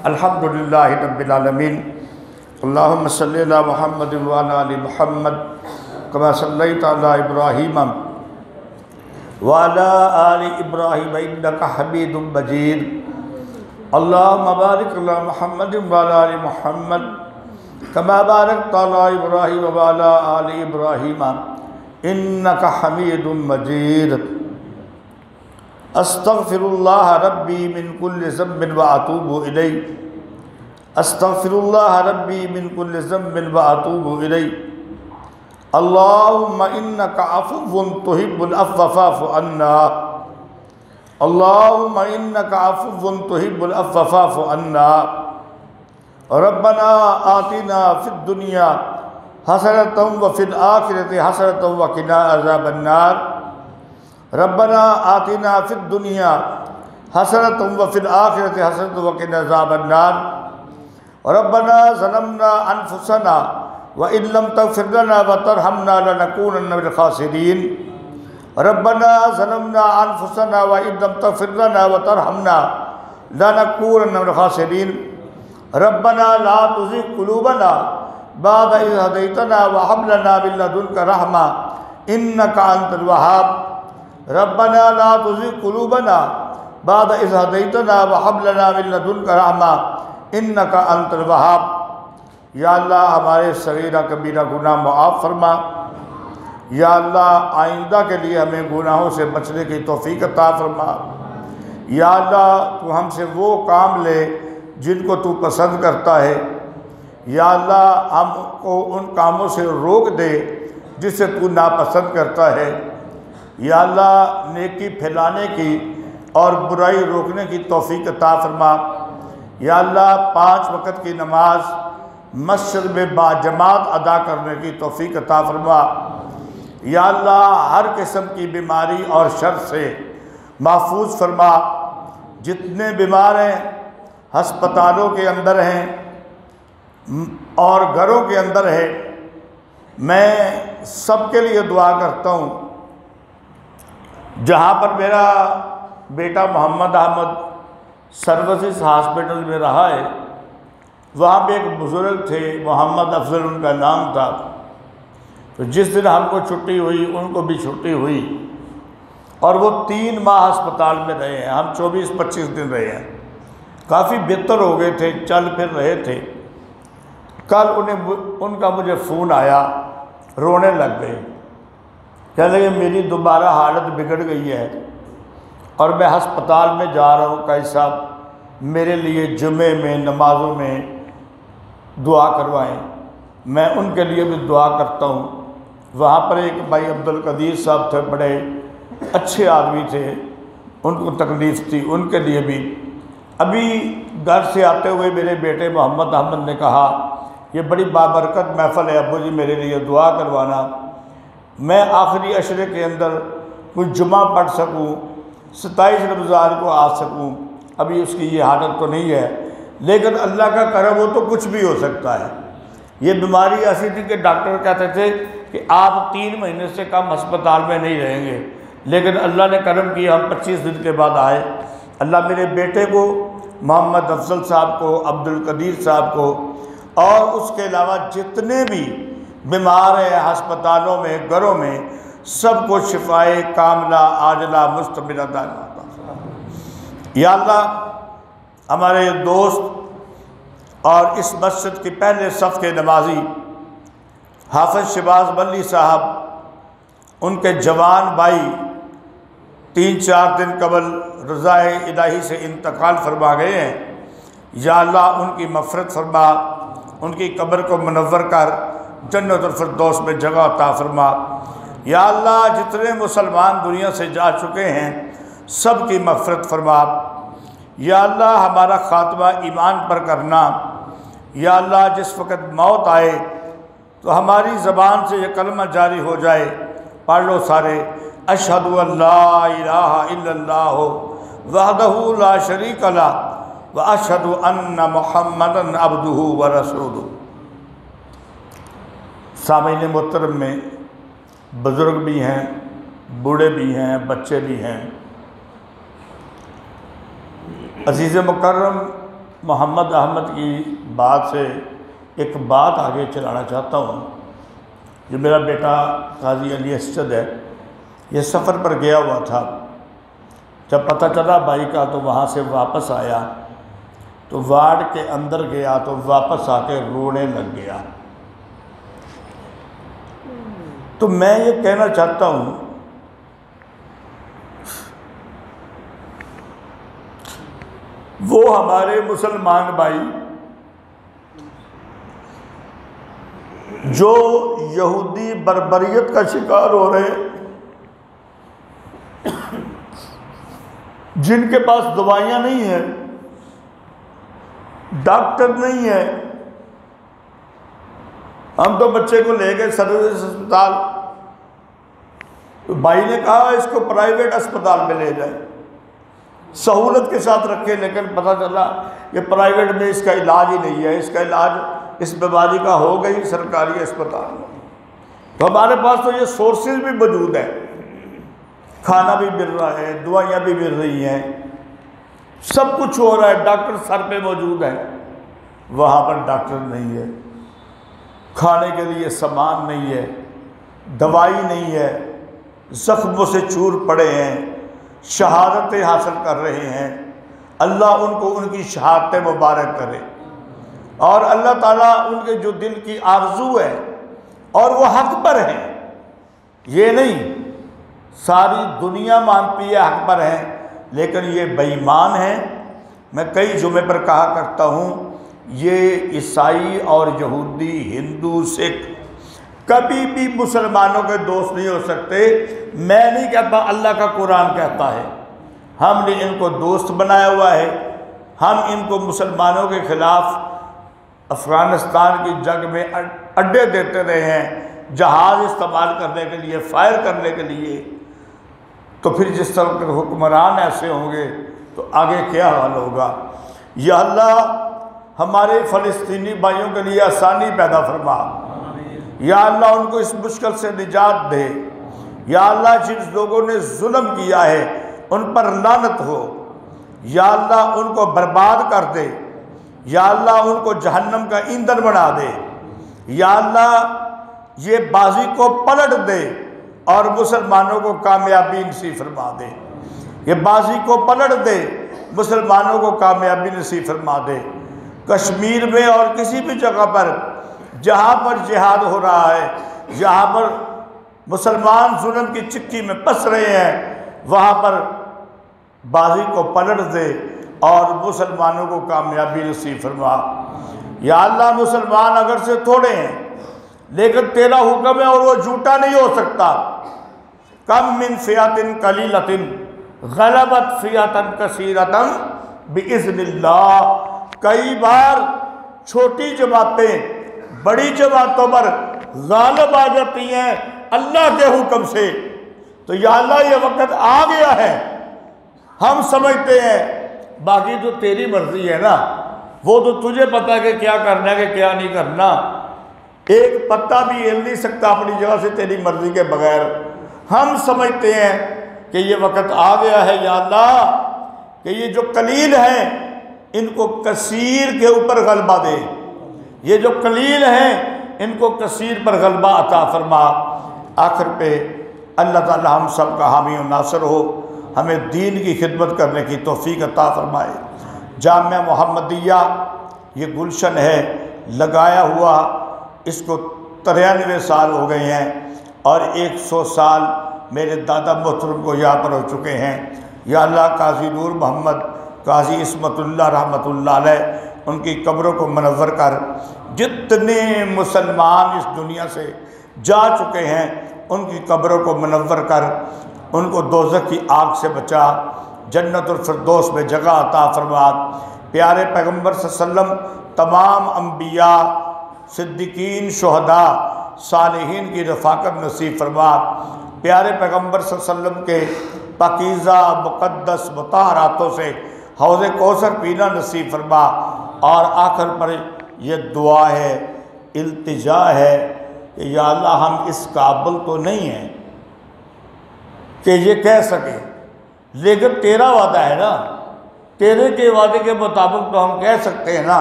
الحمدللہ رب العالمین اللہم صلی علی محمد وعلی آل محمد کما صلیت علی ابراہیم وعلی آل ابراہیم انک حمید مجید اللہم بارک علی محمد وعلی آل محمد کما بارکت علی ابراہیم وعلی آل ابراہیم انک حمید مجید استغفر اللہ ربی من کل ذنب واتوب الیہ استغفر اللہ ربی من کل ذنب واتوب الیہ اللہم انک عفو تحب العفو فاعف عنا اللہم انک عفو تحب العفو فاعف عنا ربنا آتنا فی الدنیا حسنۃ وفی الآخرۃ حسنۃ وقنا عذاب النار ربنا آتنا فی الدنیا حسنۃ وفی الآخرۃ حسنۃ وقنا عذاب النار ربنا ظلمنا انفسنا وإن لم تغفر لنا وترحمنا لنكونن من الخاسرین ربنا ظلمنا انفسنا وإن لم تغفر لنا وترحمنا لنكونن من الخاسرین ربنا لا تزغ قلوبنا بعد إذ هديتنا وهب لنا من لدنك رحمة إنك أنت الوهاب ربنا لا تزغ قلوبنا بعد إذ هديتنا وهب لنا من لدنك رحمة إنك أنت الوهاب یا اللہ ہمارے صغیرہ کبیرہ گناہ معاف فرما یا اللہ آئندہ کے لیے ہمیں گناہوں سے بچنے کی توفیق عطا فرما یا اللہ تو ہم سے وہ کام لے جن کو تو پسند کرتا ہے یا اللہ ہم کو ان کاموں سے روک دے جس سے تو ناپسند کرتا ہے یا اللہ نیکی پھیلانے کی اور برائی روکنے کی توفیق عطا فرما یا اللہ 5 وقت کی نماز مسجد میں باجماعت ادا کرنے کی توفیق عطا فرما یا اللہ ہر قسم کی بیماری اور شر سے محفوظ فرما جتنے بیمار ہیں ہسپتالوں کے اندر ہیں اور گھروں کے اندر ہے میں سب کے لیے دعا کرتا ہوں جہاں پر میرا بیٹا محمد احمد سروسز ہاسپٹل میں رہا ہے وہاں پہ ایک بزرگ تھے محمد افضل ان کا نام تھا تو جس دن ہم کو چھٹی ہوئی ان کو بھی چھٹی ہوئی اور وہ 3 ماہ ہسپتال میں رہے ہیں ہم 24-25 دن رہے ہیں کافی بہتر ہو گئے تھے چل پھر رہے تھے کل ان کا مجھے فون آیا رونے لگ گئے کہنے لگے میری دوبارہ حالت بگڑ گئی ہے اور میں ہسپتال میں جا رہا ہوں قائد صاحب میرے لیے جمعے میں نمازوں میں دعا کروائیں میں ان کے لیے بھی دعا کرتا ہوں وہاں پر ایک بھائی عبدالقدیر صاحب تھے بڑے اچھے آدمی تھے ان کو تکلیف تھی ان کے لیے بھی ابھی گھر سے آتے ہوئے میرے بیٹے محمد احمد نے کہا یہ بڑی بابرکت محفل ہے ابو جی میرے لیے دعا کروانا میں آخری عشرے کے اندر کچھ جمعہ پڑھ سکوں 27 رمضان کو آ سکوں ابھی اس کی یہ حالت تو نہیں ہے لیکن اللہ کا کرم ہو تو کچھ بھی ہو سکتا ہے یہ بیماری ایسی تھی کہ ڈاکٹر کہتے تھے کہ آپ 3 مہینے سے کم ہسپتال میں نہیں رہیں گے لیکن اللہ نے کرم کیا ہم 25 دن کے بعد آئے اللہ میرے بیٹے کو محمد افضل صاحب کو عبدالقدیر صاحب کو اور اس کے علاوہ جتنے بھی بیمار ہیں ہسپتالوں میں گھروں میں سب کو شفائے کاملہ عاجلہ مستمرہ عطا یا اللہ ہمارے دوست اور اس مسجد کی پہلے صف کے نمازی حافظ شہباز ملی صاحب ان کے جوان بھائی 3-4 دن قبل رضائے الہی سے انتقال فرما گئے ہیں یا اللہ ان کی مغفرت فرما ان کی قبر کو منور کر جنت الفردوس میں جگہ عطا فرما یا اللہ جتنے مسلمان دنیا سے جا چکے ہیں سب کی مغفرت فرما یا اللہ ہمارا خاتمہ ایمان پر کرنا یا اللہ جس وقت موت آئے تو ہماری زبان سے یہ کلمہ جاری ہو جائے پڑھ لو سارے اشہد ان لا الہ الا اللہ وحدہ لا شریک لہ واشہد ان محمدا عبدہ ورسولہ سامعین محترم میں بزرگ بھی ہیں بوڑھے بھی ہیں بچے بھی ہیں عزیز مکرم محمد احمد کی بات سے ایک بات آگے چلانا چاہتا ہوں۔ جو میرا بیٹا قاضی علی اسجد ہے، یہ سفر پر گیا ہوا تھا، جب پتہ چلا بھائی کا تو وہاں سے واپس آیا تو وارڈ کے اندر گیا تو واپس آ کے رونے لگ گیا۔ تو میں یہ کہنا چاہتا ہوں وہ ہمارے مسلمان بھائی جو یہودی بربریت کا شکار ہو رہے ہیں، جن کے پاس دوائیاں نہیں ہیں، ڈاکٹر نہیں ہے، ہم تو بچے کو لے گئے سروس اسپتال، تو بھائی نے کہا اس کو پرائیویٹ اسپتال میں لے جائیں، سہولت کے ساتھ رکھے، لیکن پتہ چلا کہ پرائیویٹ میں اس کا علاج ہی نہیں ہے، اس کا علاج اس بیماری کا ہو گئی سرکاری اسپتال میں۔ تو ہمارے پاس تو یہ سورسز بھی موجود ہیں، کھانا بھی مل رہا ہے، دوائیاں بھی مل رہی ہیں، سب کچھ ہو رہا ہے، ڈاکٹر سر پہ موجود ہیں، وہاں پر ڈاکٹر نہیں ہے، کھانے کے لیے سامان نہیں ہے، دوائی نہیں ہے، زخموں سے چور پڑے ہیں، شہادتیں حاصل کر رہے ہیں۔ اللہ ان کو ان کی شہادتیں مبارک کرے، اور اللہ تعالیٰ ان کے جو دل کی آرزو ہے اور وہ حق پر ہیں، یہ نہیں ساری دنیا مانتی ہے حق پر ہیں لیکن یہ بے ایمان ہیں۔ میں کئی جمعے پر کہا کرتا ہوں یہ عیسائی اور یہودی، ہندو، سکھ کبھی بھی مسلمانوں کے دوست نہیں ہو سکتے۔ میں نہیں کہتا، اللہ کا قرآن کہتا ہے، ہم نے ان کو دوست بنایا ہوا ہے، ہم ان کو مسلمانوں کے خلاف افغانستان کی جنگ میں اڈے دیتے رہے ہیں، جہاز استعمال کرنے کے لیے، فائر کرنے کے لیے۔ تو پھر جس طرح کے حکمران ایسے ہوں گے تو آگے کیا حال ہوگا؟ یا اللہ ہمارے فلسطینی بھائیوں کے لیے آسانی پیدا فرما، یا اللہ ان کو اس مشکل سے نجات دے، یا اللہ جن لوگوں نے ظلم کیا ہے ان پر لعنت ہو، یا اللہ ان کو برباد کر دے، یا اللہ ان کو جہنم کا ایندھن بنا دے، یا اللہ یہ بازی کو پلٹ دے اور مسلمانوں کو کامیابی نصیب فرما دے، یہ بازی کو پلٹ دے، مسلمانوں کو کامیابی نصیب فرما دے۔ کشمیر میں اور کسی بھی جگہ پر جہاں پر جہاد ہو رہا ہے، جہاں پر مسلمان ظلم کی چکی میں پس رہے ہیں، وہاں پر بازی کو پلٹ دے اور مسلمانوں کو کامیابی نصیب فرما۔ یا اللہ مسلمان اگر سے تھوڑے ہیں لیکن تیرا حکم ہے اور وہ جھوٹا نہیں ہو سکتا۔ کم من فئۃ قلیلۃ غلبت فئۃ کثیرۃ باذن اللہ۔ کئی بار چھوٹی جماعتیں بڑی جماعتوں پر غالب آ جاتی ہیں اللہ کے حکم سے۔ تو یا اللہ یہ وقت آ گیا ہے، ہم سمجھتے ہیں باقی تو تیری مرضی ہے نا، وہ تو تجھے پتہ ہے کہ کیا کرنا ہے کہ کیا نہیں کرنا، ایک پتا بھی ہل نہیں سکتا اپنی جگہ سے تیری مرضی کے بغیر۔ ہم سمجھتے ہیں کہ یہ وقت آ گیا ہے یا اللہ کہ یہ جو قلیل ہیں ان کو کثیر کے اوپر غلبہ دے، یہ جو قلیل ہیں ان کو کثیر پر غلبہ عطا فرما۔ آخر پہ اللہ تعالی ہم سب کا حامی و ناصر ہو، ہمیں دین کی خدمت کرنے کی توفیق عطا فرمائے۔ جامعہ محمدیہ یہ گلشن ہے لگایا ہوا، اس کو 93 سال ہو گئے ہیں اور 100 سال میرے دادا محترم کو یہاں پر ہو چکے ہیں۔ یا اللہ قاضی نور محمد، قاضی عصمت اللہ رحمۃ اللہ علیہ، ان کی قبروں کو منور کر، جتنے مسلمان اس دنیا سے جا چکے ہیں ان کی قبروں کو منور کر، ان کو دوزخ کی آگ سے بچا، جنت الفردوس میں جگہ عطا فرما۔ پیارے پیغمبر صلی اللہ علیہ وسلم تمام انبیاء، صدیقین، شہداء، صالحین کی رفاقت نصیب فرما۔ پیارے پیغمبر صلی اللہ علیہ وسلم کے پاکیزہ مقدس مطہر ہاتھوں سے حوض کوثر پینا نصیب فرما۔ اور آخر پر یہ دعا ہے، التجا ہے کہ یا اللہ ہم اس قابل تو نہیں ہیں کہ یہ کہہ سکیں، لیکن تیرا وعدہ ہے نا تیرے کے وعدے کے مطابق تو ہم کہہ سکتے ہیں نا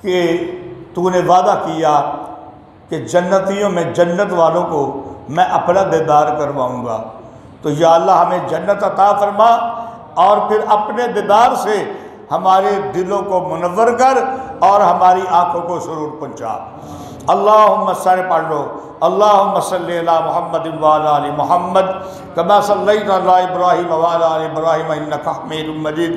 کہ تو نے وعدہ کیا کہ جنتیوں میں جنت والوں کو میں اپنا دیدار کرواؤں گا، تو یا اللہ ہمیں جنت عطا فرما اور پھر اپنے دیدار سے ہمارے دلوں کو منور کر اور ہماری آنکھوں کو سرور پہنچا۔ اللہم صل پڑھ لو، اللہم صلی علی محمد وعلی آل محمد کما صلیت علی ابراہیم وعلی آل ابراہیم انک حمید مجید،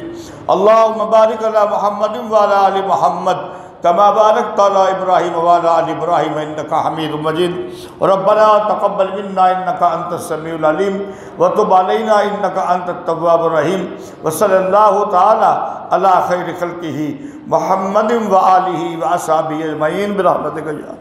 اللہم بارک علی محمد وعلی آل محمد کما بارکت علی ابراہیم وعلی آل ابراہیم انک حمید مجید، ربنا تقبل منا انک انت السمیع العلیم وتب علینا انک انت التواب الرحیم، وصلی اللہ تعالی علی خیر خلقہ محمد وآلہ وصحبہ اجمعین برحمتک یا